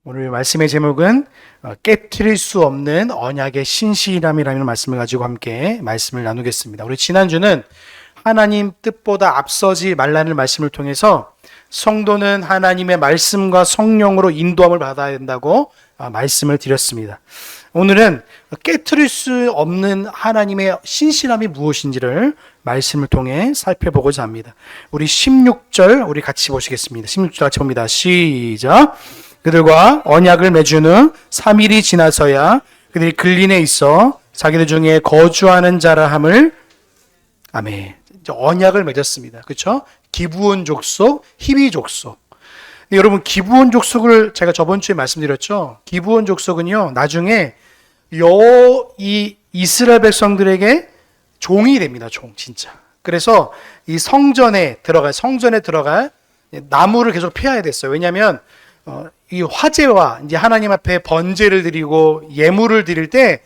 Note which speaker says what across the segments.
Speaker 1: 오늘 말씀의 제목은 깨트릴 수 없는 언약의 신실함이라는 말씀을 가지고 함께 말씀을 나누겠습니다. 우리 지난주는 하나님 뜻보다 앞서지 말라는 말씀을 통해서 성도는 하나님의 말씀과 성령으로 인도함을 받아야 된다고 말씀을 드렸습니다. 오늘은 깨트릴 수 없는 하나님의 신실함이 무엇인지를 말씀을 통해 살펴보고자 합니다. 우리 16절 우리 같이 보시겠습니다. 16절 같이 봅니다. 시작. 그들과 언약을 맺은 후 3일이 지나서야 그들이 근린에 있어 자기들 중에 거주하는 자라 함을 아멘. 언약을 맺었습니다. 그렇죠? 기브온 족속, 히위 족속. 근데 여러분 기브온 족속을 제가 저번 주에 말씀드렸죠. 기브온 족속은요 나중에 이 이스라엘 백성들에게 종이 됩니다. 종 진짜. 그래서 이 성전에 들어갈 나무를 계속 피워야 됐어요. 왜냐하면 이 화제와 이제 하나님 앞에 번제를 드리고 예물을 드릴 때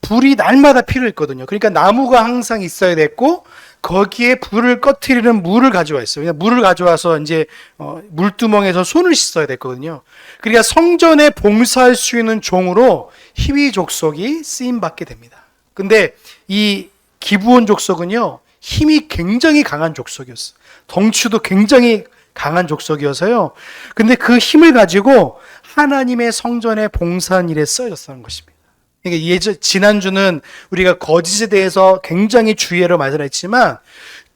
Speaker 1: 불이 날마다 필요했거든요. 그러니까 나무가 항상 있어야 됐고 거기에 불을 꺼트리는 물을 가져왔어요. 그냥 물을 가져와서 이제 물두멍에서 손을 씻어야 됐거든요. 그러니까 성전에 봉사할 수 있는 종으로 히위 족속이 쓰임 받게 됩니다. 근데 이 기브온 족속은요 힘이 굉장히 강한 족속이었어요. 덩치도 굉장히 강한 족속이어서요. 근데 그 힘을 가지고 하나님의 성전에 봉사한 일에 쓰여졌다는 것입니다. 그러니까 지난주는 우리가 거짓에 대해서 굉장히 주의로 말씀했지만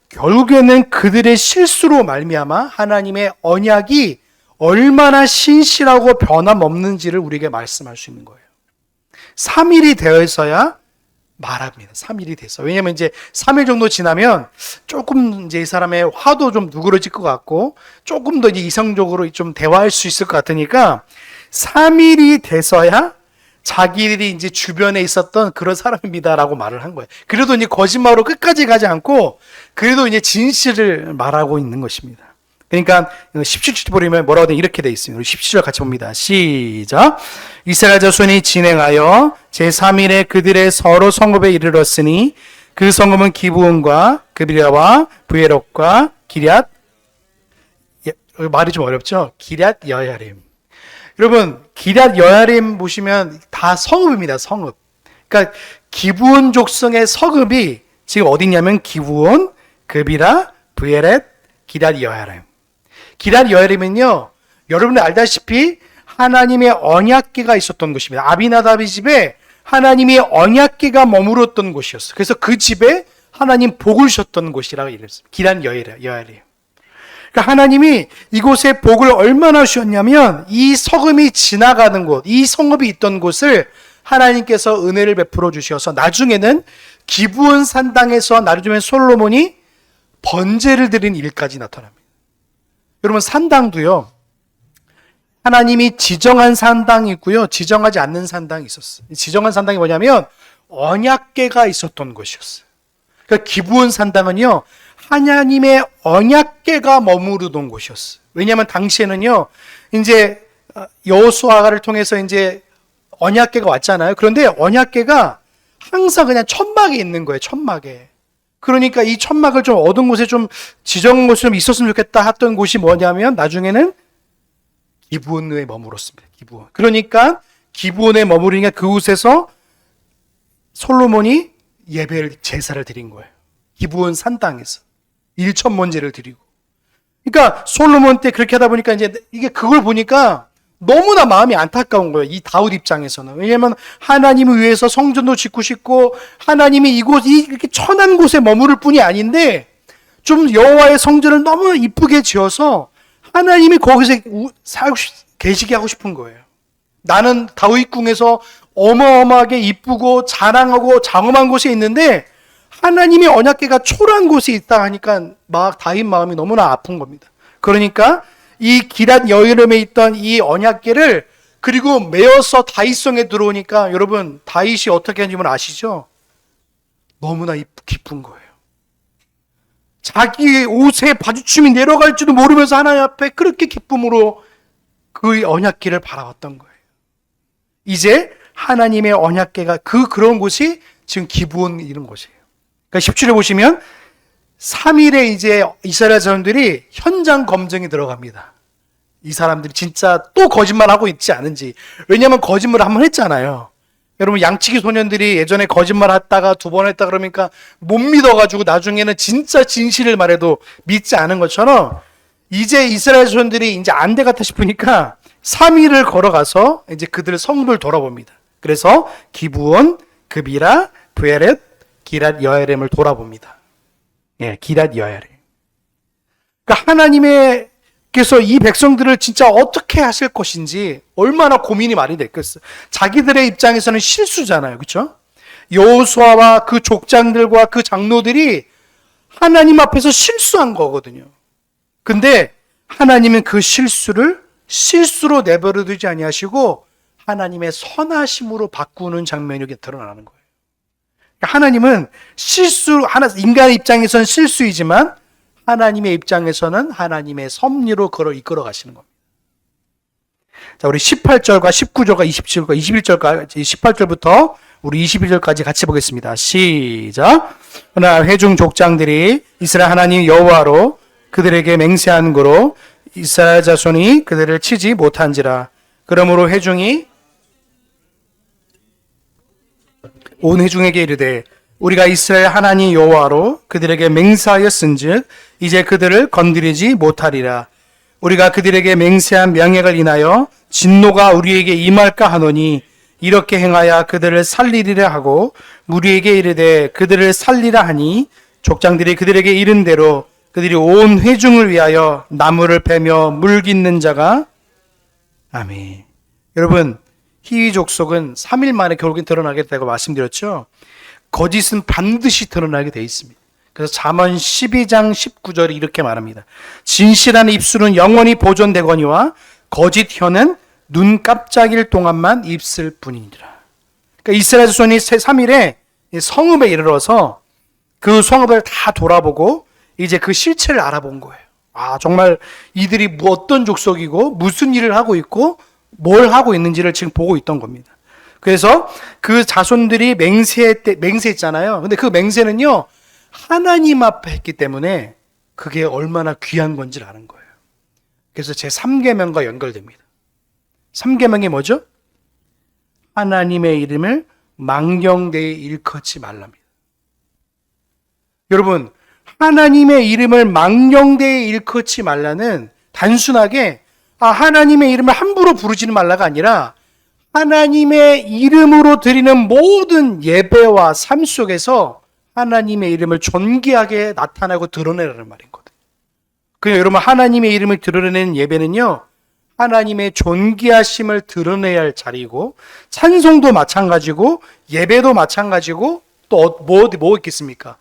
Speaker 1: 결국에는 그들의 실수로 말미암아 하나님의 언약이 얼마나 신실하고 변함없는지를 우리에게 말씀할 수 있는 거예요. 3일이 되어 있어야 말합니다. 3일이 돼서. 왜냐면 이제 3일 정도 지나면 조금 이제 이 사람의 화도 좀 누그러질 것 같고 조금 더 이제 이성적으로 좀 대화할 수 있을 것 같으니까 3일이 돼서야 자기들이 이제 주변에 있었던 그런 사람입니다라고 말을 한 거예요. 그래도 이제 거짓말로 끝까지 가지 않고 그래도 이제 진실을 말하고 있는 것입니다. 그러니까 17절 보면 뭐라고 돼 이렇게 돼 있습니다. 우리 17절 같이 봅니다. 시작. 이스라엘 자손이 진행하여 제3일에 그들의 서로 성읍에 이르렀으니 그 성읍은 기브온과 그비라와 브에롯과 기럇 말이 좀 어렵죠? 기럇 여야림. 여러분 기럇 여야림 보시면 다 성읍입니다. 성읍. 그러니까 기브온 족성의 성읍이 지금 어디 있냐면 기브온, 그비라, 브에렛, 기럇 여야림. 기럇 여야림은요 여러분들 알다시피 하나님의 언약궤가 있었던 곳입니다. 아비나답의 집에 하나님의 언약궤가 머물렀던 곳이었어요. 그래서 그 집에 하나님 복을 주셨던 곳이라고 이랬습니다. 기럇 여야림. 그러니까 하나님이 이곳에 복을 얼마나 주셨냐면 이 성읍이 지나가는 곳, 이 성읍이 있던 곳을 하나님께서 은혜를 베풀어 주셔서 나중에는 기브온 산당에서 나중에 솔로몬이 번제를 드린 일까지 나타납니다. 여러분 산당도요 하나님이 지정한 산당이 있고요 지정하지 않는 산당이 있었어요. 지정한 산당이 뭐냐면 언약궤가 있었던 곳이었어요. 그러니까 기브온 산당은요 하나님의 언약궤가 머무르던 곳이었어요. 왜냐하면 당시에는요 이제 여호수아를 통해서 이제 언약궤가 왔잖아요. 그런데 언약궤가 항상 그냥 천막에 있는 거예요. 천막에. 그러니까 이 천막을 좀 어두운 곳에 좀 지정한 곳이 좀 있었으면 좋겠다 했던 곳이 뭐냐면 나중에는 기브온에 머물었습니다. 기브온. 그러니까 기브온에 머무르니까 그곳에서 솔로몬이 제사를 드린 거예요. 기브온 산당에서 일천번제를 드리고. 그러니까 솔로몬 때 그렇게 하다 보니까 이제 이게 그걸 보니까 너무나 마음이 안타까운 거예요. 이 다윗 입장에서는. 왜냐하면 하나님을 위해서 성전도 짓고 싶고 하나님이 이렇게 천한 곳에 머무를 뿐이 아닌데 좀 여호와의 성전을 너무 이쁘게 지어서 하나님이 거기서 계시게 하고 싶은 거예요. 나는 다윗 궁에서 어마어마하게 이쁘고 자랑하고 장엄한 곳에 있는데 하나님의 언약궤가 초라한 곳에 있다 하니까 막 다윗 마음이 너무나 아픈 겁니다. 그러니까 이 기럇 여야림에 있던 이 언약궤를 그리고 메어서 다윗성에 들어오니까 여러분 다윗이 어떻게 하는지 아시죠? 너무나 기쁜 거예요. 자기 옷에 바주춤이 내려갈지도 모르면서 하나님 앞에 그렇게 기쁨으로 그 언약궤를 바라봤던 거예요. 이제 하나님의 언약궤가 그런 곳이 지금 기브온 이런 곳이에요. 그러니까 17절 보시면 3일에 이제 이스라엘 사람들이 현장 검증이 들어갑니다. 이 사람들이 진짜 또 거짓말하고 있지 않은지. 왜냐하면 거짓말을 한 번 했잖아요. 여러분 양치기 소년들이 예전에 거짓말 했다가 두 번 했다 그러니까 못 믿어가지고 나중에는 진짜 진실을 말해도 믿지 않은 것처럼 이제 이스라엘 소년들이 이제 안 돼 같아 싶으니까 3일을 걸어가서 이제 그들 성읍을 돌아봅니다. 그래서 기브온, 그비라, 브에렛, 기랏 여아림을 돌아봅니다. 예, 기랏 여아림. 그러니까 하나님께서 이 백성들을 진짜 어떻게 하실 것인지 얼마나 고민이 많이 됐겠어요. 자기들의 입장에서는 실수잖아요. 그렇죠? 여호수아와 그 족장들과 그 장로들이 하나님 앞에서 실수한 거거든요. 근데 하나님은 그 실수를 실수로 내버려 두지 아니하시고 하나님의 선하심으로 바꾸는 장면이 드러나는 거예요. 하나님은 인간의 입장에서는 실수이지만 하나님의 입장에서는 하나님의 섭리로 그를 이끌어 가시는 겁니다. 자, 우리 18절과 19절과 27절과 21절까지 18절부터 우리 21절까지 같이 보겠습니다. 시작. 그러나 회중 족장들이 이스라엘 하나님 여호와로 그들에게 맹세한 거로 이스라엘 자손이 그들을 치지 못한지라. 그러므로 회중이 온 회중에게 이르되 우리가 이스라엘 하나님 여호와로 그들에게 맹세하였은즉 이제 그들을 건드리지 못하리라. 우리가 그들에게 맹세한 명예를 인하여 진노가 우리에게 임할까 하노니 이렇게 행하여 그들을 살리리라 하고 우리에게 이르되 그들을 살리라 하니 족장들이 그들에게 이른 대로 그들이 온 회중을 위하여 나무를 베며 물 깃는 자가 아멘. 여러분 희위 족속은 3일 만에 결국엔 드러나겠다고 말씀드렸죠. 거짓은 반드시 드러나게 돼 있습니다. 그래서 잠언 12장 19절이 이렇게 말합니다. 진실한 입술은 영원히 보존되거니와 거짓 혀는 눈 깜짝일 동안만 입술 뿐이니라. 그러니까 이스라엘 자손이 3일에 성읍에 이르러서 그 성읍을 다 돌아보고 이제 그 실체를 알아본 거예요. 아, 정말 이들이 어떤 족속이고 무슨 일을 하고 있고 뭘 하고 있는지를 지금 보고 있던 겁니다. 그래서 그 자손들이 맹세했잖아요. 근데 그 맹세는요, 하나님 앞에 했기 때문에 그게 얼마나 귀한 건지를 아는 거예요. 그래서 제 3계명과 연결됩니다. 3계명이 뭐죠? 하나님의 이름을 망령되이 일컫지 말랍니다. 여러분, 하나님의 이름을 망령되이 일컫지 말라는 단순하게 하나님의 이름을 함부로 부르지는 말라가 아니라 하나님의 이름으로 드리는 모든 예배와 삶 속에서 하나님의 이름을 존귀하게 나타나고 드러내라는 말이거든요. 그러니까 여러분 하나님의 이름을 드러내는 예배는요. 하나님의 존귀하심을 드러내야 할 자리이고 찬송도 마찬가지고 예배도 마찬가지고 또 뭐 있겠습니까?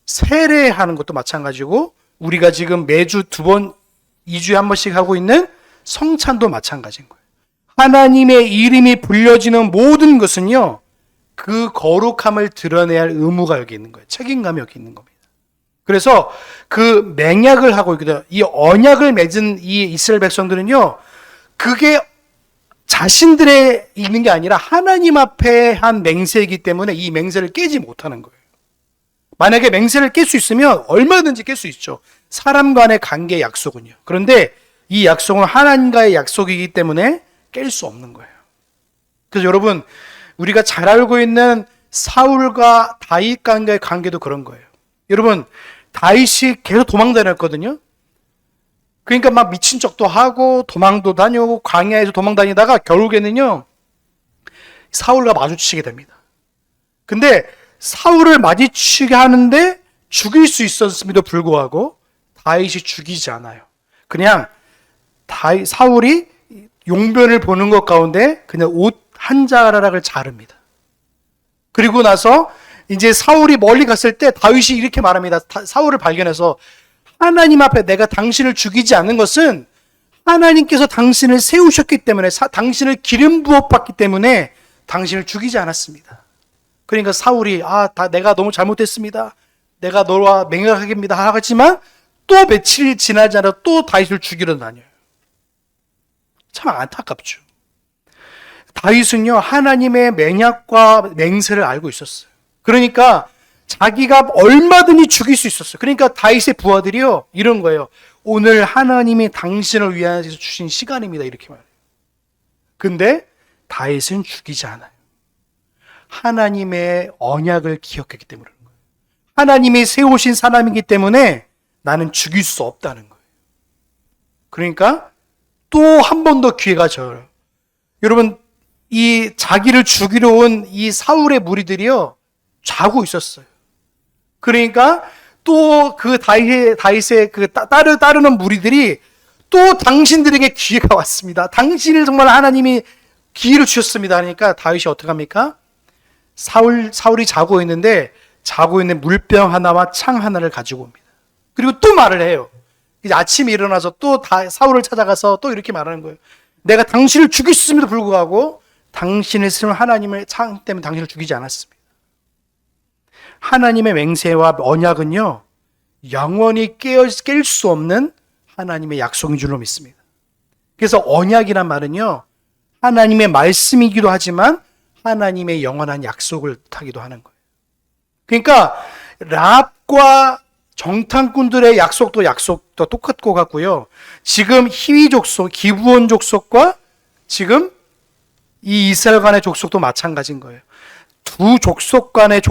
Speaker 1: 세례하는 것도 마찬가지고 우리가 지금 매주 2주에 한 번씩 하고 있는 성찬도 마찬가지인 거예요. 하나님의 이름이 불려지는 모든 것은요. 그 거룩함을 드러내야 할 의무가 여기 있는 거예요. 책임감이 여기 있는 겁니다. 그래서 그 맹약을 하고 있거든요. 이 언약을 맺은 이 이스라엘 백성들은요. 그게 자신들의 있는 게 아니라 하나님 앞에 한 맹세이기 때문에 이 맹세를 깨지 못하는 거예요. 만약에 맹세를 깰 수 있으면 얼마든지 깰 수 있죠. 사람 간의 관계 약속은요. 그런데 이 약속은 하나님과의 약속이기 때문에 깰 수 없는 거예요. 그래서 여러분 우리가 잘 알고 있는 사울과 다윗 간의 관계도 그런 거예요. 여러분 다윗이 계속 도망다녔거든요. 그러니까 막 미친 척도 하고 도망도 다니고 광야에서 도망 다니다가 결국에는요 사울과 마주치게 됩니다. 근데 사울을 마주치게 하는데 죽일 수 있었음에도 불구하고 다윗이 죽이지 않아요. 그냥 사울이 용변을 보는 것 가운데 그냥 옷 한 자락을 자릅니다. 그리고 나서 이제 사울이 멀리 갔을 때 다윗이 이렇게 말합니다. 사울을 발견해서 하나님 앞에 내가 당신을 죽이지 않는 것은 하나님께서 당신을 세우셨기 때문에 당신을 기름 부어봤기 때문에 당신을 죽이지 않았습니다. 그러니까 사울이 내가 너무 잘못했습니다. 내가 너와 맹약하겠습니다 하지만 또 며칠 지나지 않아 또 다윗을 죽이러 다녀요. 참 안타깝죠. 다윗은요 하나님의 맹약과 맹세를 알고 있었어요. 그러니까 자기가 얼마든지 죽일 수 있었어요. 그러니까 다윗의 부하들이요, 이런 거예요. 오늘 하나님이 당신을 위하여 주신 시간입니다. 이렇게 말해요. 근데 다윗은 죽이지 않아요. 하나님의 언약을 기억했기 때문에 그런 거예요. 하나님이 세우신 사람이기 때문에 나는 죽일 수 없다는 거예요. 그러니까 또 한 번 더 기회가 져요. 여러분, 이 자기를 죽이러 온 이 사울의 무리들이요, 자고 있었어요. 그러니까 또 그 다윗의 그 따르는 무리들이 또 당신들에게 기회가 왔습니다. 당신을 정말 하나님이 기회를 주셨습니다. 하니까 다윗이 어떻게 합니까? 사울이 자고 있는데 자고 있는 물병 하나와 창 하나를 가지고 옵니다. 그리고 또 말을 해요. 이제 아침에 일어나서 또 사울을 찾아가서 또 이렇게 말하는 거예요. 내가 당신을 죽였음에도 불구하고 당신을 쓰는 하나님의 창 때문에 당신을 죽이지 않았습니다. 하나님의 맹세와 언약은요, 영원히 깰 수 없는 하나님의 약속인 줄로 믿습니다. 그래서 언약이란 말은요, 하나님의 말씀이기도 하지만 하나님의 영원한 약속을 타기도 하는 거예요. 그러니까 라합과 정탐꾼들의 약속도 똑같고 같고요. 지금 히위 족속, 기브온 족속과 지금 이 이스라엘 간의 족속도 마찬가지인 거예요. 두 족속 간의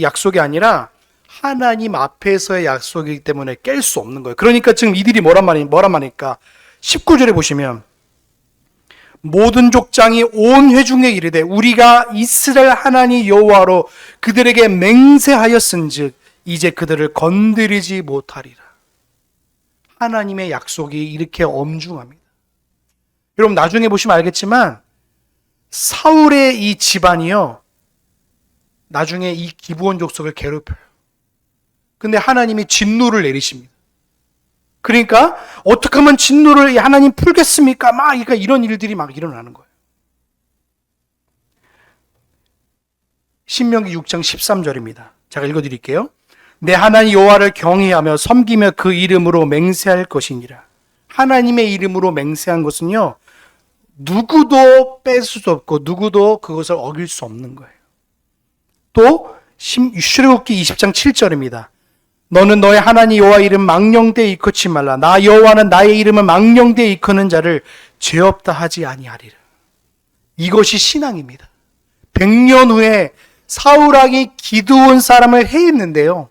Speaker 1: 약속이 아니라 하나님 앞에서의 약속이기 때문에 깰 수 없는 거예요. 그러니까 지금 이들이 뭐란 말입니까? 19절에 보시면 모든 족장이 온 회중에 이르되 우리가 이스라엘 하나님 여호와로 그들에게 맹세하였은즉 이제 그들을 건드리지 못하리라. 하나님의 약속이 이렇게 엄중합니다. 여러분, 나중에 보시면 알겠지만 사울의 이 집안이요, 나중에 이 기브온 족속을 괴롭혀요. 근데 하나님이 진노를 내리십니다. 그러니까 어떻게 하면 진노를 하나님 풀겠습니까? 그러니까 이런 일들이 막 일어나는 거예요. 신명기 6장 13절입니다. 제가 읽어드릴게요. 내 하나님 여호와를 경외하며 섬기며 그 이름으로 맹세할 것이니라. 하나님의 이름으로 맹세한 것은요, 누구도 뺄 수 없고 누구도 그것을 어길 수 없는 거예요. 또 출애굽기 20장 7절입니다. 너는 너의 하나님 여호와 이름 망령되이 일컫지 말라. 나 여호와는 나의 이름을 망령되이 일컫는 자를 죄 없다 하지 아니하리라. 이것이 신앙입니다. 100년 후에 사울왕이 기드온 사람을 해했는데요,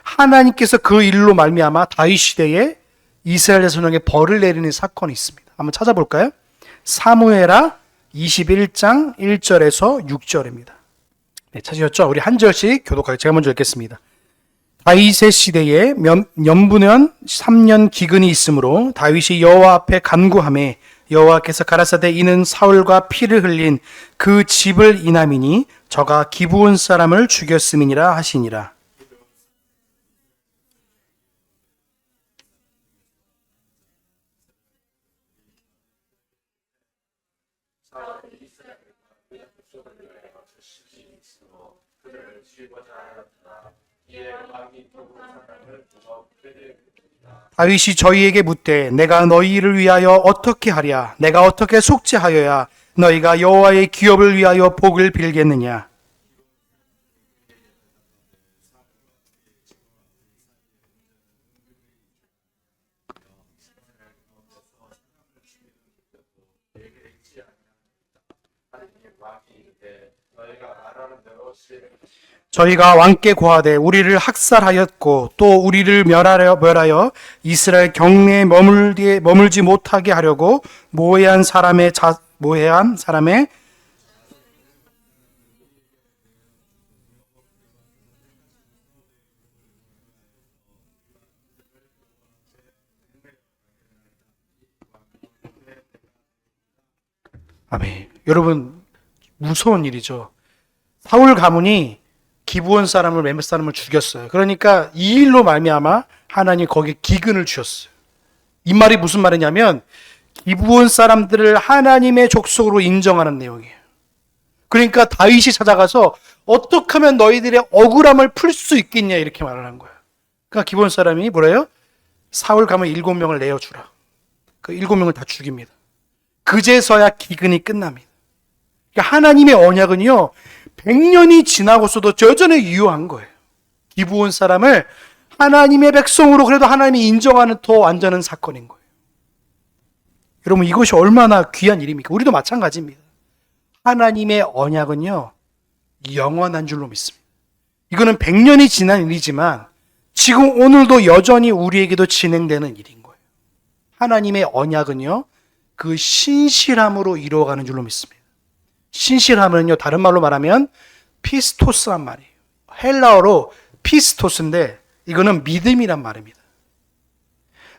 Speaker 1: 하나님께서 그 일로 말미암아 다윗 시대에 이스라엘 자손에게 벌을 내리는 사건이 있습니다. 한번 찾아볼까요? 사무엘하 21장 1절에서 6절입니다. 네, 찾으셨죠? 우리 한 절씩 교독하게 제가 먼저 읽겠습니다. 다윗의 시대에 연분년 3년 기근이 있으므로 다윗이 여호와 앞에 간구하매 여호와께서 가라사대 이는 사울과 피를 흘린 그 집을 인함이니 저가 기브온 사람을 죽였음이니라 하시니라. 다윗이 저희에게 묻되 내가 너희를 위하여 어떻게 하랴? 내가 어떻게 속죄하여야 너희가 여호와의 기업을 위하여 복을 빌겠느냐? 저희가 왕께 고하되 우리를 학살하였고 또 우리를 멸하여 이스라엘 경내에 머물지 못하게 하려고 모해한 사람의 아멘. 여러분, 무서운 일이죠. 사울 가문이 기브온 사람을 몇몇 사람을 죽였어요. 그러니까 이 일로 말미암아 하나님이 거기에 기근을 주셨어요. 이 말이 무슨 말이냐면 기브온 사람들을 하나님의 족속으로 인정하는 내용이에요. 그러니까 다윗이 찾아가서 어떻게 하면 너희들의 억울함을 풀 수 있겠냐 이렇게 말을 한 거예요. 그러니까 기브온 사람이 뭐래요? 사울 가문 7명을 내어주라. 그 7명을 다 죽입니다. 그제서야 기근이 끝납니다. 그러니까 하나님의 언약은요, 100년이 지나고서도 여전히 유효한 거예요. 기브온 사람을 하나님의 백성으로 그래도 하나님이 인정하는 더 완전한 사건인 거예요. 여러분, 이것이 얼마나 귀한 일입니까? 우리도 마찬가지입니다. 하나님의 언약은요, 영원한 줄로 믿습니다. 이거는 100년이 지난 일이지만 지금 오늘도 여전히 우리에게도 진행되는 일인 거예요. 하나님의 언약은요, 그 신실함으로 이루어가는 줄로 믿습니다. 신실함은요, 다른 말로 말하면 피스토스란 말이에요. 헬라어로 피스토스인데 이거는 믿음이란 말입니다.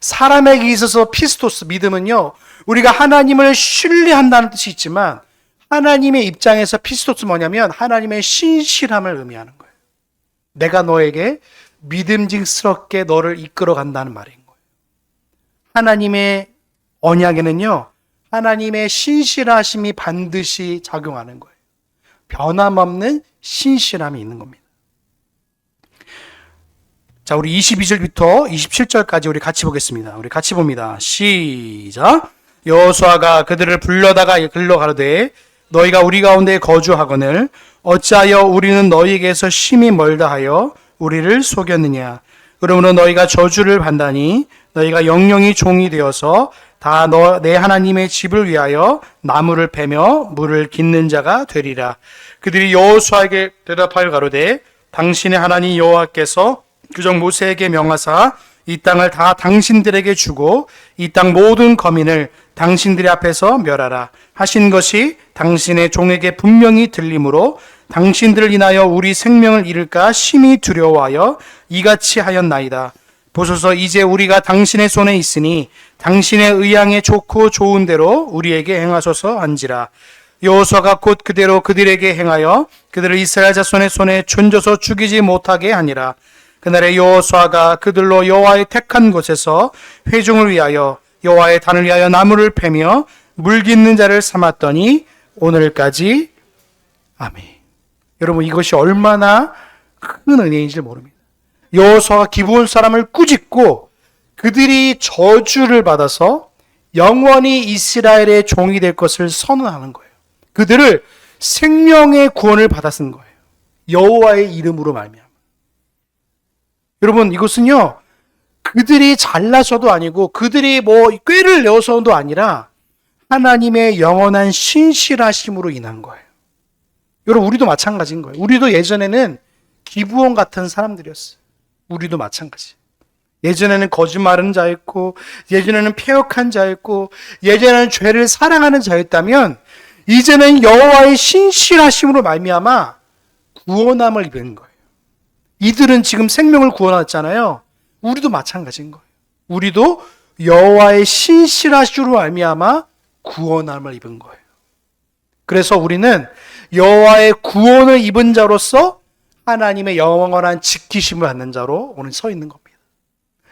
Speaker 1: 사람에게 있어서 피스토스, 믿음은요, 우리가 하나님을 신뢰한다는 뜻이 있지만 하나님의 입장에서 피스토스 뭐냐면 하나님의 신실함을 의미하는 거예요. 내가 너에게 믿음직스럽게 너를 이끌어 간다는 말인 거예요. 하나님의 언약에는요, 하나님의 신실하심이 반드시 작용하는 거예요. 변함없는 신실함이 있는 겁니다. 자, 우리 22절부터 27절까지 우리 같이 보겠습니다. 우리 같이 봅니다. 시작. 여호수아가 그들을 불러다가 글로 가로되 너희가 우리 가운데 거주하거늘 어찌하여 우리는 너희에게서 심히 멀다 하여 우리를 속였느냐. 그러므로 너희가 저주를 받다니 너희가 영영이 종이 되어서 다 내 하나님의 집을 위하여 나무를 패며 물을 깃는 자가 되리라. 그들이 여호수아에게 대답하여 가로되 당신의 하나님 여호와께서 그적 모세에게 명하사 이 땅을 다 당신들에게 주고 이 땅 모든 거민을 당신들의 앞에서 멸하라 하신 것이 당신의 종에게 분명히 들림으로 당신들을 인하여 우리 생명을 잃을까 심히 두려워하여 이같이 하였나이다. 보소서 이제 우리가 당신의 손에 있으니 당신의 의향에 좋고 좋은 대로 우리에게 행하소서 한지라. 여호수아가 곧 그대로 그들에게 행하여 그들을 이스라엘 자손의 손에 촌져서 죽이지 못하게 하니라. 그날에 여호수아가 그들로 여호와의 택한 곳에서 회중을 위하여 여호와의 단을 위하여 나무를 패며 물 깃는 자를 삼았더니 오늘까지. 아멘. 여러분, 이것이 얼마나 큰 은혜인지 모릅니다. 여호수아가 기브온 사람을 꾸짖고 그들이 저주를 받아서 영원히 이스라엘의 종이 될 것을 선언하는 거예요. 그들을 생명의 구원을 받았은 거예요. 여호와의 이름으로 말미암아. 여러분, 이것은요, 그들이 잘나서도 아니고 그들이 꾀를 내어서도 아니라 하나님의 영원한 신실하심으로 인한 거예요. 여러분, 우리도 마찬가지인 거예요. 우리도 예전에는 기브온 같은 사람들이었어요. 우리도 마찬가지. 예전에는 거짓말하는 자였고, 예전에는 패역한 자였고, 예전에는 죄를 사랑하는 자였다면 이제는 여호와의 신실하심으로 말미암아 구원함을 입은 거예요. 이들은 지금 생명을 구원했잖아요. 우리도 마찬가지인 거예요. 우리도 여호와의 신실하심으로 말미암아 구원함을 입은 거예요. 그래서 우리는 여호와의 구원을 입은 자로서 하나님의 영원한 지키심을 받는 자로 오늘 서 있는 겁니다.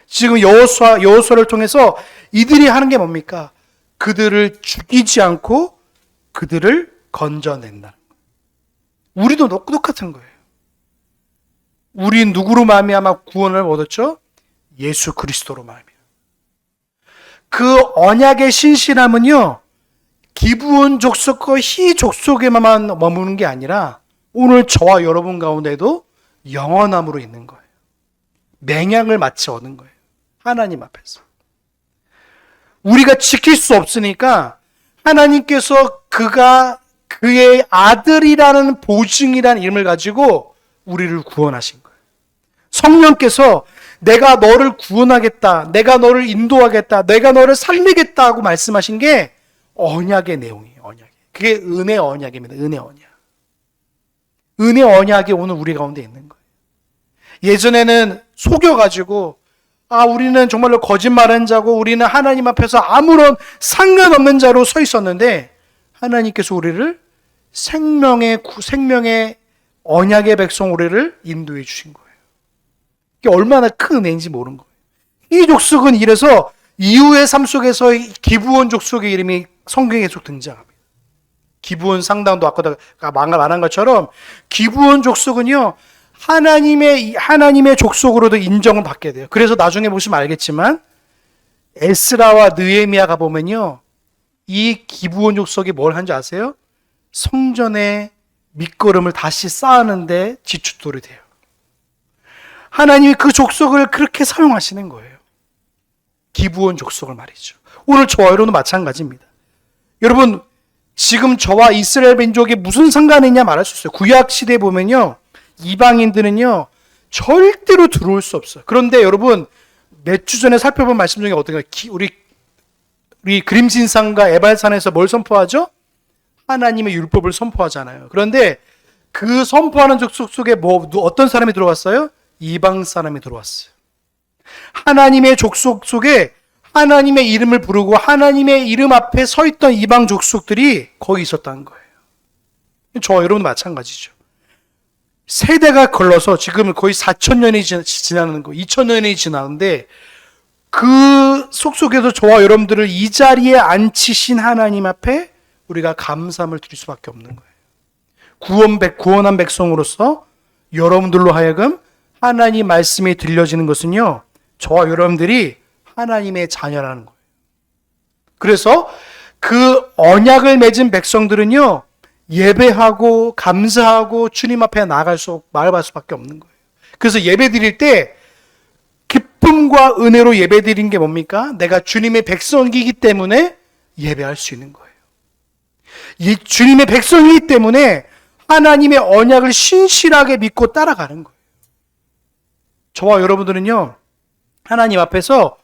Speaker 1: 지금 여호수아를 통해서 이들이 하는 게 뭡니까? 그들을 죽이지 않고 그들을 건져낸다는 거예요. 우리도 똑같은 거예요. 우리 누구로 말미암아 구원을 얻었죠? 예수 그리스도로 말미암아. 그 언약의 신실함은요, 기브온 족속과 희 족속에만 머무는 게 아니라 오늘 저와 여러분 가운데도 영원함으로 있는 거예요. 맹약을 마치 얻는 거예요. 하나님 앞에서. 우리가 지킬 수 없으니까 하나님께서 그의 아들이라는 보증이라는 이름을 가지고 우리를 구원하신 거예요. 성령께서 내가 너를 구원하겠다, 내가 너를 인도하겠다, 내가 너를 살리겠다고 말씀하신 게 언약의 내용이에요. 언약이. 그게 은혜 언약입니다. 은혜 언약. 은혜 언약이 오늘 우리 가운데 있는 거예요. 예전에는 속여가지고 우리는 정말로 거짓말한 자고 우리는 하나님 앞에서 아무런 상관없는 자로 서 있었는데 하나님께서 우리를 생명의 언약의 백성 우리를 인도해 주신 거예요. 이게 얼마나 큰 은혜인지 모르는 거예요. 이 족속은 이래서 이후의 삶 속에서 기브온 족속의 이름이 성경에 계속 등장합니다. 기브온 상당도 아까 말한 것처럼 기브온 족속은요, 하나님의 족속으로도 인정을 받게 돼요. 그래서 나중에 보시면 알겠지만 에스라와 느헤미야가 보면요, 이 기브온 족속이 뭘 한지 아세요? 성전의 밑거름을 다시 쌓았는데 지춧돌이 돼요. 하나님이 그 족속을 그렇게 사용하시는 거예요. 기브온 족속을 말이죠. 오늘 저와 여러분도 마찬가지입니다. 여러분, 지금 저와 이스라엘 민족이 무슨 상관이 있냐 말할 수 있어요. 구약 시대에 보면요, 이방인들은요 절대로 들어올 수 없어요. 그런데 여러분, 몇 주 전에 살펴본 말씀 중에 어떤가요? 우리 그림신산과 에발산에서 뭘 선포하죠? 하나님의 율법을 선포하잖아요. 그런데 그 선포하는 족속 속에 어떤 사람이 들어왔어요? 이방 사람이 들어왔어요. 하나님의 족속 속에 하나님의 이름을 부르고 하나님의 이름 앞에 서 있던 이방 족속들이 거기 있었다는 거예요. 저와 여러분 마찬가지죠. 세대가 걸러서 지금 거의 4,000년이 지나는 거, 2,000년이 지나는데 그 속속에서 저와 여러분들을 이 자리에 앉히신 하나님 앞에 우리가 감사함을 드릴 수밖에 없는 거예요. 구원한 백성으로서 여러분들로 하여금 하나님 말씀이 들려지는 것은요, 저와 여러분들이 하나님의 자녀라는 거예요. 그래서 그 언약을 맺은 백성들은요, 예배하고 감사하고 주님 앞에 나아갈 수밖에 없는 거예요. 그래서 예배 드릴 때 기쁨과 은혜로 예배 드린 게 뭡니까? 내가 주님의 백성이기 때문에 예배할 수 있는 거예요. 이 주님의 백성이기 때문에 하나님의 언약을 신실하게 믿고 따라가는 거예요. 저와 여러분들은요, 하나님 앞에서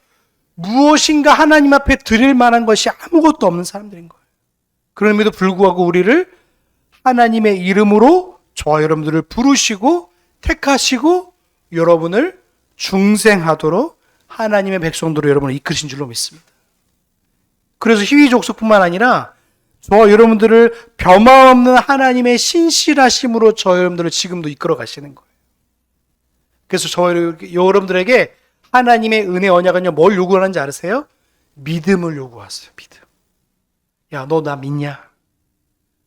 Speaker 1: 무엇인가 하나님 앞에 드릴 만한 것이 아무것도 없는 사람들인 거예요. 그럼에도 불구하고 우리를 하나님의 이름으로 저와 여러분들을 부르시고 택하시고 여러분을 중생하도록 하나님의 백성들로 여러분을 이끄신 줄로 믿습니다. 그래서 희위 족속뿐만 아니라 저와 여러분들을 변함없는 하나님의 신실하심으로 저와 여러분들을 지금도 이끌어 가시는 거예요. 그래서 저와 여러분들에게 하나님의 은혜 언약은요, 뭘 요구하는지 아세요? 믿음을 요구하세요. 믿음. 야, 너 나 믿냐?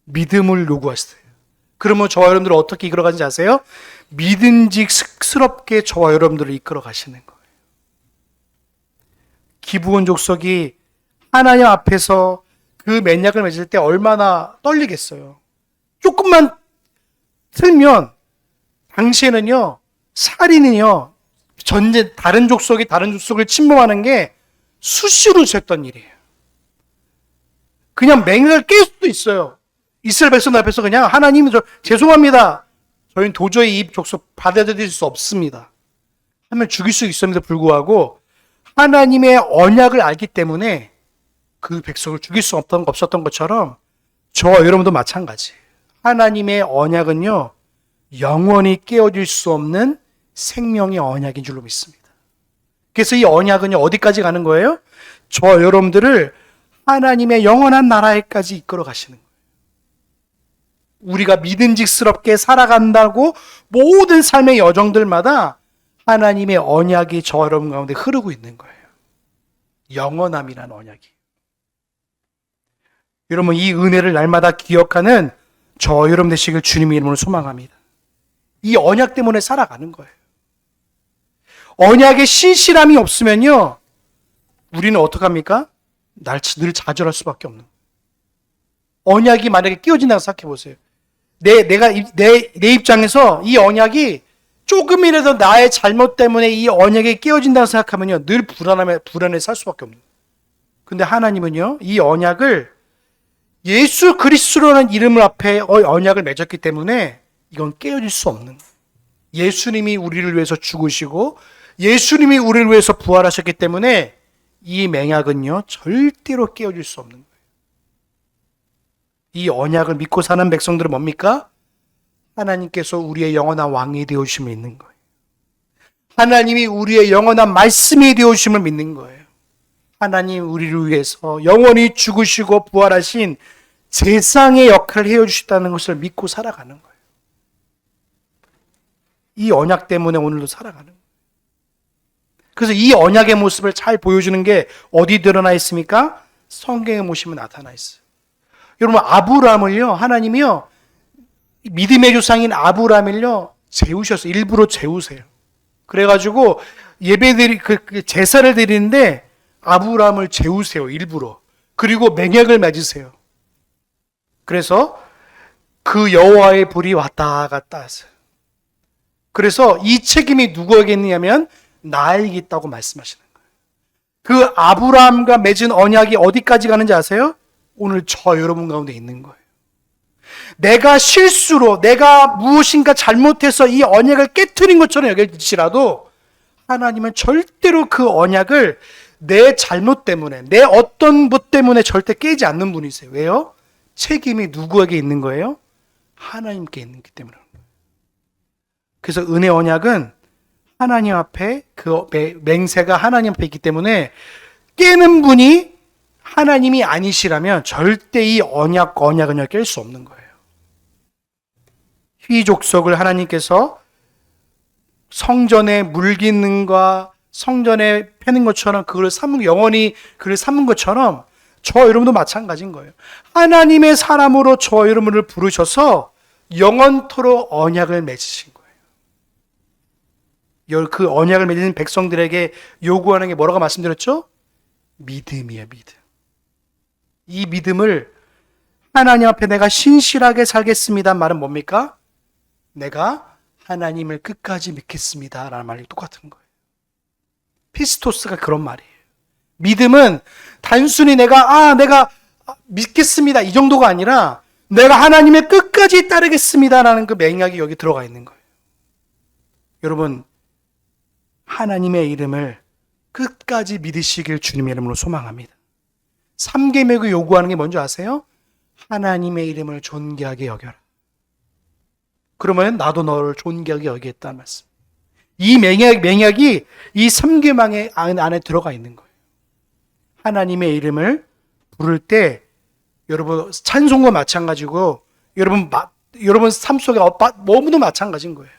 Speaker 1: 믿음을 요구하세요. 그러면 저와 여러분들을 어떻게 이끌어 가는지 아세요? 믿음직스럽게 저와 여러분들을 이끌어 가시는 거예요. 기브온 족속이 하나님 앞에서 그 맹약을 맺을 때 얼마나 떨리겠어요. 조금만 틀면 당시에는요, 살인은요, 다른 족속이 다른 족속을 침범하는 게 수시로 됐던 일이에요. 그냥 맹약을 깰 수도 있어요. 이스라엘 백성들 앞에서 그냥 하나님, 죄송합니다. 저희는 도저히 이 족속 받아들일 수 없습니다. 하면 죽일 수 있음에도 불구하고 하나님의 언약을 알기 때문에 그 백성을 죽일 수 없었던 것처럼 저와 여러분도 마찬가지. 하나님의 언약은요, 영원히 깨어질 수 없는 생명의 언약인 줄로 믿습니다. 그래서 이 언약은요, 어디까지 가는 거예요? 저와 여러분들을 하나님의 영원한 나라에까지 이끌어 가시는 거예요. 우리가 믿음직스럽게 살아간다고 모든 삶의 여정들마다 하나님의 언약이 저와 여러분 가운데 흐르고 있는 거예요. 영원함이라는 언약이. 여러분, 이 은혜를 날마다 기억하는 저와 여러분 되시길 주님의 이름으로 소망합니다. 이 언약 때문에 살아가는 거예요. 언약의 신실함이 없으면요, 우리는 어떡합니까? 늘 좌절할 수밖에 없는 거예요. 언약이 만약에 끼어진다고 생각해 보세요. 내 입장에서 이 언약이 조금이라도 나의 잘못 때문에 이 언약이 깨어진다고 생각하면요, 늘 불안해 살 수밖에 없는 거예요. 근데 하나님은요, 이 언약을 예수 그리스도라는 이름을 앞에 언약을 맺었기 때문에 이건 깨어질 수 없는 거예요. 예수님이 우리를 위해서 죽으시고 예수님이 우리를 위해서 부활하셨기 때문에 이 맹약은요, 절대로 깨어질 수 없는 거예요. 이 언약을 믿고 사는 백성들은 뭡니까? 하나님께서 우리의 영원한 왕이 되어주심을 믿는 거예요. 하나님이 우리의 영원한 말씀이 되어주심을 믿는 거예요. 하나님 우리를 위해서 영원히 죽으시고 부활하신 제상의 역할을 해주셨다는 것을 믿고 살아가는 거예요. 이 언약 때문에 오늘도 살아가는 거예요. 그래서 이 언약의 모습을 잘 보여주는 게 어디 드러나 있습니까? 성경에 보시면 나타나 있어요. 여러분, 아브라함을요, 하나님이요, 믿음의 조상인 아브라함을요, 재우셨어요. 일부러 재우세요. 그래가지고 제사를 드리는데 아브라함을 재우세요. 일부러. 그리고 맹약을 맺으세요. 그래서 그 여호와의 불이 왔다 갔다 하세요. 그래서 이 책임이 누구에게 있느냐면 나에게 있다고 말씀하시는 거예요. 그 아브라함과 맺은 언약이 어디까지 가는지 아세요? 오늘 저 여러분 가운데 있는 거예요. 내가 실수로 내가 무엇인가 잘못해서 이 언약을 깨트린 것처럼 여길지라도 하나님은 절대로 그 언약을 내 잘못 때문에 내 어떤 것 때문에 절대 깨지 않는 분이세요. 왜요? 책임이 누구에게 있는 거예요? 하나님께 있기 때문에. 그래서 은혜 언약은 하나님 앞에 그 맹세가 하나님 앞에 있기 때문에 깨는 분이 하나님이 아니시라면 절대 이 언약은요 깰 수 없는 거예요. 휘족속을 하나님께서 성전에 물기는과 성전에 패는 것처럼 그걸 영원히 그를 삼은 것처럼 저 여러분도 마찬가지인 거예요. 하나님의 사람으로 저 여러분을 부르셔서 영원토록 언약을 맺으신 거예요. 그 언약을 맺은 백성들에게 요구하는 게 뭐라고 말씀드렸죠? 믿음이에요, 믿음. 이 믿음을 하나님 앞에 내가 신실하게 살겠습니다 말은 뭡니까? 내가 하나님을 끝까지 믿겠습니다 라는 말이 똑같은 거예요. 피스토스가 그런 말이에요. 믿음은 단순히 내가 믿겠습니다 이 정도가 아니라 내가 하나님의 끝까지 따르겠습니다 라는 그 맹약이 여기 들어가 있는 거예요. 여러분, 하나님의 이름을 끝까지 믿으시길 주님의 이름으로 소망합니다. 3계명이 요구하는 게 뭔지 아세요? 하나님의 이름을 존귀하게 여겨라. 그러면 나도 너를 존귀하게 여기겠다는 말씀. 이 맹약이 이 3계명의 안에 들어가 있는 거예요. 하나님의 이름을 부를 때 여러분 찬송과 마찬가지고 여러분 삶 속에 너무도 마찬가지인 거예요.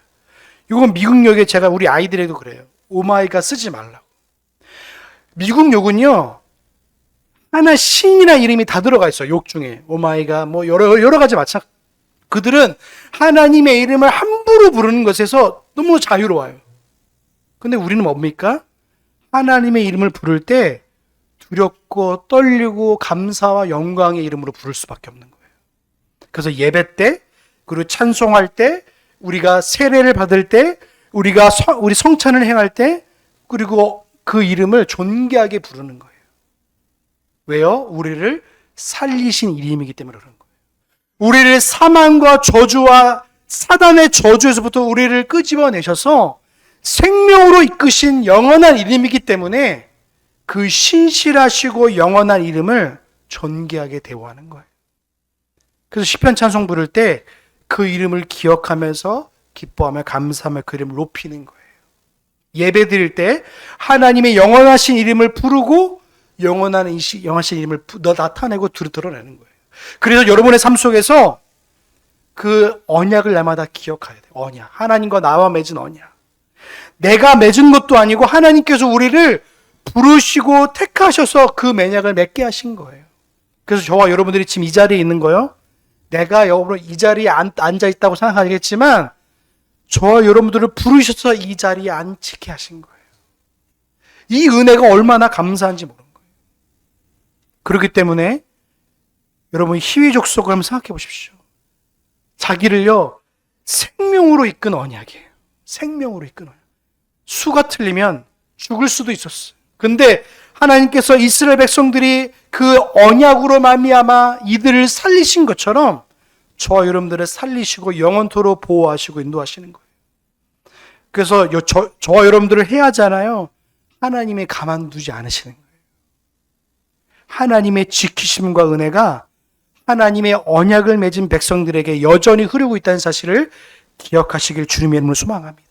Speaker 1: 이건 미국 욕에 제가 우리 아이들에도 그래요. 오마이갓 쓰지 말라고. 미국 욕은요 하나 신이나 이름이 다 들어가 있어요. 욕 중에 오마이갓 뭐 여러 가지 그들은 하나님의 이름을 함부로 부르는 것에서 너무 자유로워요. 근데 우리는 뭡니까? 하나님의 이름을 부를 때 두렵고 떨리고 감사와 영광의 이름으로 부를 수밖에 없는 거예요. 그래서 예배 때 그리고 찬송할 때 우리가 세례를 받을 때 우리 성찬을 행할 때 그리고 그 이름을 존귀하게 부르는 거예요. 왜요? 우리를 살리신 이름이기 때문에 그런 거예요. 우리를 사망과 저주와 사단의 저주에서부터 우리를 끄집어내셔서 생명으로 이끄신 영원한 이름이기 때문에 그 신실하시고 영원한 이름을 존귀하게 대우하는 거예요. 그래서 시편 찬송 부를 때 그 이름을 기억하면서 기뻐하며 감사하며 그 이름을 높이는 거예요. 예배 드릴 때 하나님의 영원하신 이름을 부르고 영원하신 이름을 나타내고 드러내는 거예요. 그래서 여러분의 삶 속에서 그 언약을 날마다 기억해야 돼요. 언약. 하나님과 나와 맺은 언약. 내가 맺은 것도 아니고 하나님께서 우리를 부르시고 택하셔서 그 맹약을 맺게 하신 거예요. 그래서 저와 여러분들이 지금 이 자리에 있는 거요. 내가 여러분 이 자리에 앉아 있다고 생각하겠지만 저와 여러분들을 부르셔서 이 자리에 앉게 하신 거예요. 이 은혜가 얼마나 감사한지 모르는 거예요. 그렇기 때문에 여러분 희위족속을 한번 생각해 보십시오. 자기를요 생명으로 이끈 언약이에요. 생명으로 이끈 언약. 수가 틀리면 죽을 수도 있었어요. 근데 하나님께서 이스라엘 백성들이 그 언약으로 말미암아 이들을 살리신 것처럼 저와 여러분들을 살리시고 영원토록 보호하시고 인도하시는 거예요. 그래서 저와 여러분들을 해야 하잖아요. 하나님이 가만두지 않으시는 거예요. 하나님의 지키심과 은혜가 하나님의 언약을 맺은 백성들에게 여전히 흐르고 있다는 사실을 기억하시길 주님의 이름으로 소망합니다.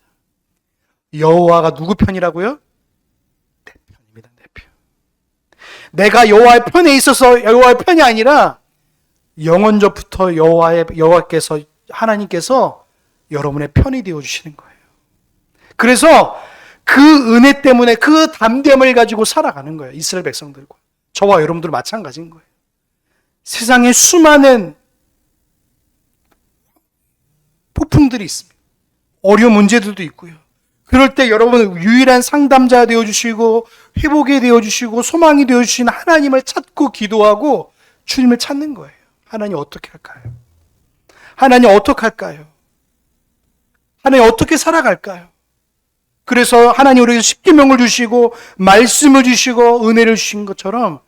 Speaker 1: 여호와가 누구 편이라고요? 내 편입니다. 내 편. 내가 여호와의 편에 있어서 여호와의 편이 아니라 영원전부터 여호와께서 하나님께서 여러분의 편이 되어 주시는 거예요. 그래서 그 은혜 때문에 그 담대함을 가지고 살아가는 거예요. 이스라엘 백성들과 저와 여러분들 마찬가지인 거예요. 세상에 수많은 폭풍들이 있습니다. 어려운 문제들도 있고요. 그럴 때 여러분은 유일한 상담자 되어주시고 회복이 되어주시고 소망이 되어주시는 하나님을 찾고 기도하고 주님을 찾는 거예요. 하나님 어떻게 할까요? 하나님 어떻게 할까요? 하나님 어떻게 살아갈까요? 그래서 하나님 우리에게 십계명을 주시고 말씀을 주시고 은혜를 주신 것처럼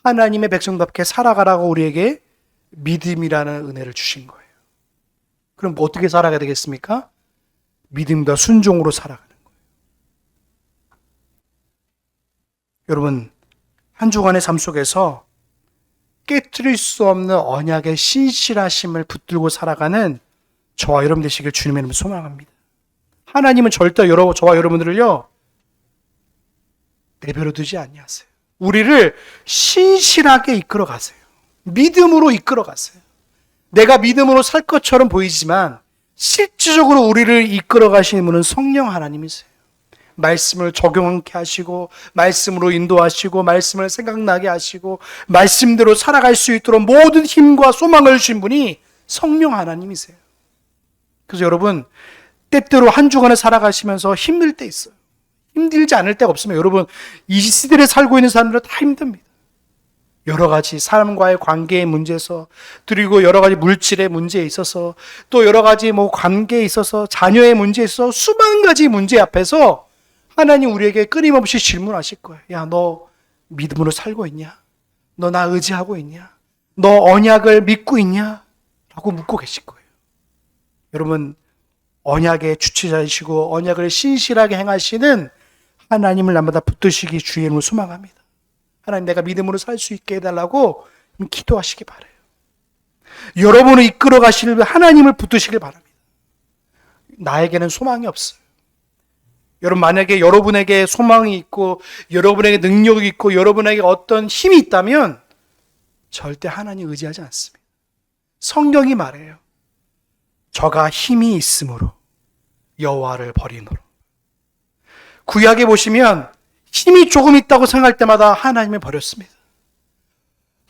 Speaker 1: 하나님의 백성답게 살아가라고 우리에게 믿음이라는 은혜를 주신 거예요. 그럼 어떻게 살아가야 되겠습니까? 믿음과 순종으로 살아가는 거예요. 여러분, 한 주간의 삶 속에서 깨트릴 수 없는 언약의 신실하심을 붙들고 살아가는 저와 여러분 되시길 주님의 이름으로 소망합니다. 하나님은 절대 저와 여러분들을요 내버려 두지 아니하세요. 우리를 신실하게 이끌어 가세요. 믿음으로 이끌어 가세요. 내가 믿음으로 살 것처럼 보이지만 실질적으로 우리를 이끌어 가시는 분은 성령 하나님이세요. 말씀을 적용하게 하시고 말씀으로 인도하시고 말씀을 생각나게 하시고 말씀대로 살아갈 수 있도록 모든 힘과 소망을 주신 분이 성령 하나님이세요. 그래서 여러분, 때때로 한 주간을 살아가시면서 힘들 때 있어요. 힘들지 않을 때가 없으면 여러분, 이 시대에 살고 있는 사람들은 다 힘듭니다. 여러 가지 사람과의 관계의 문제에서, 그리고 여러 가지 물질의 문제에 있어서, 또 여러 가지 관계에 있어서, 자녀의 문제에 있어서 수만 가지 문제 앞에서 하나님 우리에게 끊임없이 질문하실 거예요. 야, 너 믿음으로 살고 있냐? 너 나 의지하고 있냐? 너 언약을 믿고 있냐? 라고 묻고 계실 거예요. 여러분, 언약의 주체자이시고 언약을 신실하게 행하시는 하나님을 날마다 붙드시기 주의 이름으로 소망합니다. 하나님, 내가 믿음으로 살 수 있게 해달라고 기도하시기 바라요. 여러분을 이끌어 가실 하나님을 붙드시길 바랍니다. 나에게는 소망이 없어요. 여러분, 만약에 여러분에게 소망이 있고 여러분에게 능력이 있고 여러분에게 어떤 힘이 있다면 절대 하나님 의지하지 않습니다. 성경이 말해요. 저가 힘이 있으므로 여호와를 버리노라. 구약에 보시면 힘이 조금 있다고 생각할 때마다 하나님을 버렸습니다.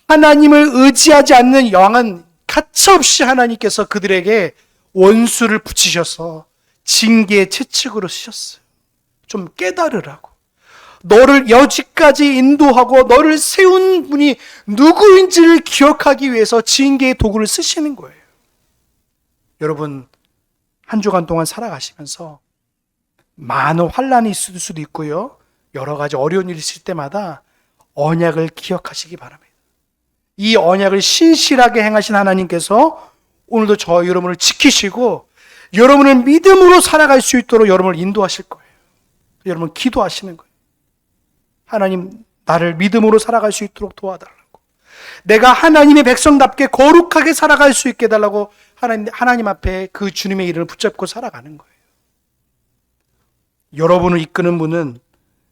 Speaker 1: 하나님을 의지하지 않는 왕은 가차없이 하나님께서 그들에게 원수를 붙이셔서 징계의 채찍으로 쓰셨어요. 좀 깨달으라고. 너를 여지까지 인도하고 너를 세운 분이 누구인지를 기억하기 위해서 징계의 도구를 쓰시는 거예요. 여러분, 한 주간 동안 살아가시면서 많은 환난이 있을 수도 있고요. 여러 가지 어려운 일이 있을 때마다 언약을 기억하시기 바랍니다. 이 언약을 신실하게 행하신 하나님께서 오늘도 저와 여러분을 지키시고 여러분을 믿음으로 살아갈 수 있도록 여러분을 인도하실 거예요. 여러분, 기도하시는 거예요. 하나님, 나를 믿음으로 살아갈 수 있도록 도와달라고. 내가 하나님의 백성답게 거룩하게 살아갈 수 있게 해달라고 하나님 앞에 그 주님의 이름을 붙잡고 살아가는 거예요. 여러분을 이끄는 분은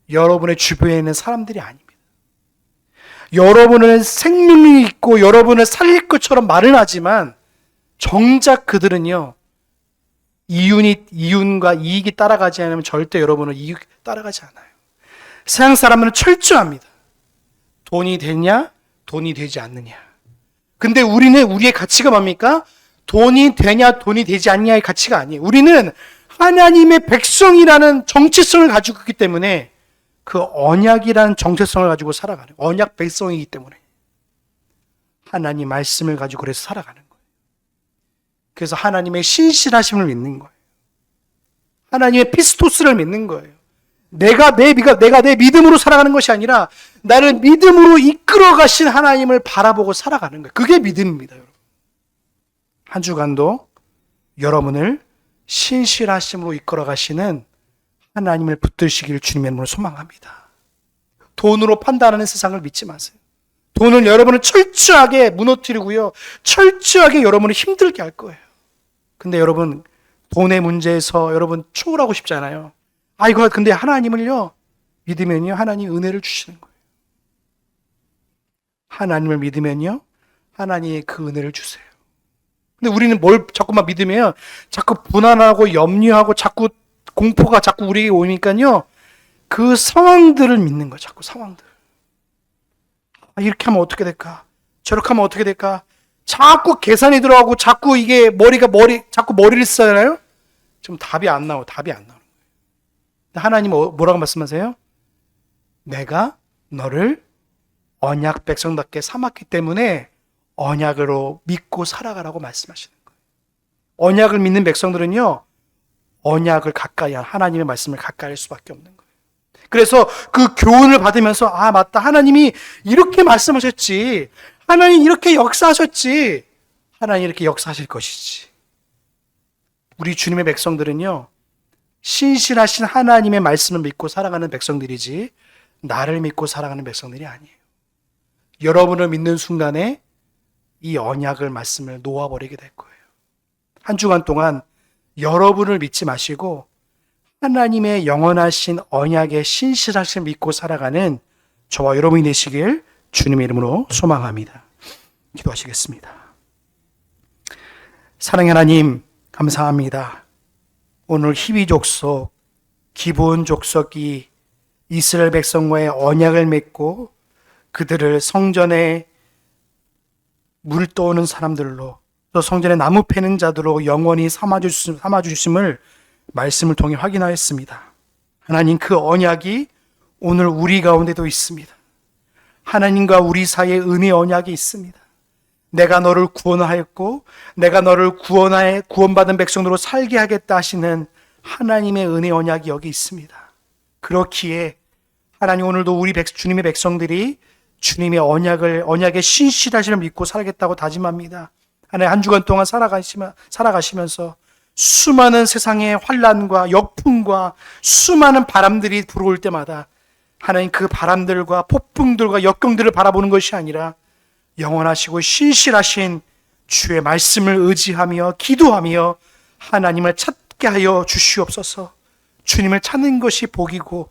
Speaker 1: 여러분의 주변에 있는 사람들이 아닙니다. 여러분은 생명이 있고 여러분을 살릴 것처럼 말은 하지만 정작 그들은요, 이윤과 이익이 따라가지 않으면 절대 여러분은 이익 따라가지 않아요. 세상 사람들은 철저합니다. 돈이 되냐, 돈이 되지 않느냐. 근데 우리의 가치가 뭡니까? 돈이 되냐, 돈이 되지 않냐의 가치가 아니에요. 우리는 하나님의 백성이라는 정체성을 가지고 있기 때문에 그 언약이라는 정체성을 가지고 살아가는, 언약 백성이기 때문에 하나님 말씀을 가지고 그래서 살아가는 거예요. 그래서 하나님의 신실하심을 믿는 거예요. 하나님의 피스토스를 믿는 거예요. 내가 내 믿음으로 살아가는 것이 아니라 나를 믿음으로 이끌어 가신 하나님을 바라보고 살아가는 거예요. 그게 믿음입니다, 여러분. 한 주간도 여러분을 신실하심으로 이끌어 가시는 하나님을 붙드시기를 주님의 이름으로 소망합니다. 돈으로 판단하는 세상을 믿지 마세요. 돈은 여러분을 철저하게 무너뜨리고요, 철저하게 여러분을 힘들게 할 거예요. 근데 여러분, 돈의 문제에서 여러분 초월하고 싶잖아요. 근데 하나님을요 믿으면요, 하나님 은혜를 주시는 거예요. 하나님을 믿으면요, 하나님이 그 은혜를 주세요. 근데 우리는 뭘 자꾸만 믿으면 자꾸 불안하고 염려하고 자꾸 공포가 자꾸 우리에게 오니까요, 그 상황들을 믿는 거예요. 자꾸 상황들. 이렇게 하면 어떻게 될까? 저렇게 하면 어떻게 될까? 자꾸 계산이 들어가고 자꾸 이게 자꾸 머리를 쓰잖아요? 지금 답이 안 나와요. 하나님 뭐라고 말씀하세요? 내가 너를 언약 백성답게 삼았기 때문에 언약으로 믿고 살아가라고 말씀하시는 거예요. 언약을 믿는 백성들은요, 언약을 가까이 한 하나님의 말씀을 가까이 할 수밖에 없는 거예요. 그래서 그 교훈을 받으면서 아 맞다, 하나님이 이렇게 말씀하셨지, 하나님 이렇게 역사하셨지, 하나님 이렇게 역사하실 것이지. 우리 주님의 백성들은요, 신실하신 하나님의 말씀을 믿고 살아가는 백성들이지 나를 믿고 살아가는 백성들이 아니에요. 여러분을 믿는 순간에 이 언약을 말씀을 놓아버리게 될 거예요. 한 주간 동안 여러분을 믿지 마시고 하나님의 영원하신 언약의 신실하심을 믿고 살아가는 저와 여러분이 되시길 주님의 이름으로 소망합니다. 기도하시겠습니다. 사랑의 하나님, 감사합니다. 오늘 히브리 족속, 기브온 족속이 이스라엘 백성과의 언약을 맺고 그들을 성전에 물 떠오는 사람들로, 또 성전에 나무 패는 자들로 영원히 삼아주심을 말씀을 통해 확인하였습니다. 하나님, 그 언약이 오늘 우리 가운데도 있습니다. 하나님과 우리 사이에 은혜 언약이 있습니다. 내가 너를 구원하였고 내가 너를 구원받은 백성으로 살게 하겠다 하시는 하나님의 은혜 언약이 여기 있습니다. 그렇기에 하나님, 오늘도 우리 주님의 백성들이 주님의 언약의 신실하심을 믿고 살겠다고 다짐합니다. 하나님, 한 주간 동안 살아가시면서 수많은 세상의 환난과 역풍과 수많은 바람들이 불어올 때마다 하나님, 그 바람들과 폭풍들과 역경들을 바라보는 것이 아니라 영원하시고 신실하신 주의 말씀을 의지하며 기도하며 하나님을 찾게 하여 주시옵소서. 주님을 찾는 것이 복이고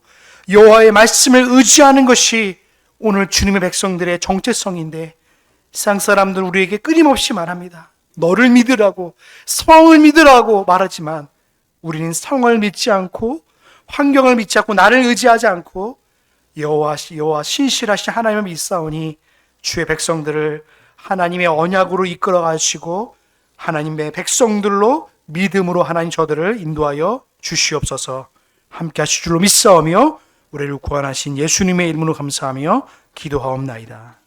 Speaker 1: 여호와의 말씀을 의지하는 것이 오늘 주님의 백성들의 정체성인데, 세상 사람들 우리에게 끊임없이 말합니다. 너를 믿으라고, 성을 믿으라고 말하지만 우리는 성을 믿지 않고 환경을 믿지 않고 나를 의지하지 않고 여호와 신실하신 하나님을 믿사오니 주의 백성들을 하나님의 언약으로 이끌어 가시고 하나님의 백성들로 믿음으로 하나님 저들을 인도하여 주시옵소서. 함께 하실 줄로 믿사오며 우리를 구원하신 예수님의 이름으로 감사하며 기도하옵나이다.